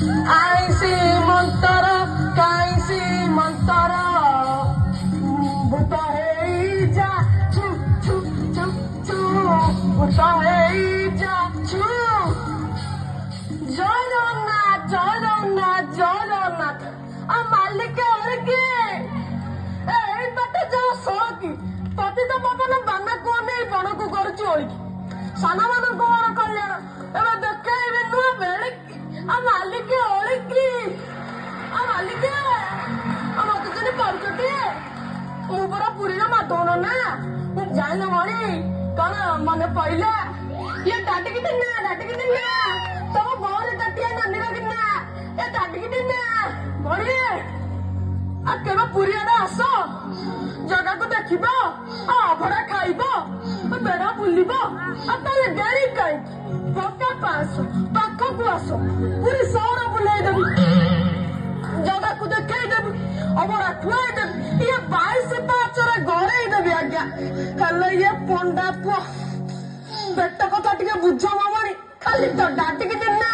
ଆଇସି ମନ୍ତର କାଇସି ମନ୍ତର ଭୂତ ହେଇଯା ଛୁ ଛୁ ଛୁ ଛୁ ଭୂତ ହେଇଯା ଛୁ। ଜୟ ଜଗନ୍ନାଥ ଜୟ ଜଗନ୍ନାଥ ଜୟ ଜଗନ୍ନାଥ। ଆଉ ମାଲିକ ଅଳିକି ଏଇ ବାଟେ ଯାଅ ସଳକି ପତିତ ପବନ ବାନାକୁ ଅନେଇ ବଣକୁ କରୁଛି ଅଳିକି ସାନମାନଙ୍କୁ ବଣ କଲ୍ୟାଣ ଏବେ ଦେଖେଇବି ନୂଆ ବେଳିକି। ଆଉ ମାଲିକ ଅଳିକି ଆଉ ମାଲିକ ଆଉ ମତେ ଚିନି ପାରୁଛଟି ମୁଁ ପରା ପୁରୀର ମାଧବ ନା ଜାଣିଲ ମଣି କଣ ମନେ ପଇଲା ଇଏ ଡାଟିକି ଦିନା ତମ ବଉରେ ଡାଟିଆ ନାନୀର କିନା ଏ ଡାଟିକି ଦିନା ମଣି ଆଉ କେବେ ପୁରୀ ଆଡେ ଆସ ଜାଗାକୁ ଦେଖିବ ଆଉ ଅଭଡା ଖାଇବ ବେଢା ବୁଲିବ ଆଉ ତାହେଲେ ଡେରି କାହିଁକି ପକ୍କା ଆସ ପାଖକୁ ଆସ ପୁରୀ ସହର ବୁଲେଇଦେବି ଜାଗାକୁ ଦେଖେଇଦେବି ଅଭଡା ଖୁଆଇଦେବି ଇଏ 22 ପାହାଚରେ ଗড়େଇଦେବି ଆଜ୍ଞା। ହେଲେ ଇଏ ପଣ୍ଡା ପୁଅ ପେଟ କଥା ଟିକେ ବୁଝ ମାମଣି ଖାଲି ତ ଡାଟିକି ଦିନା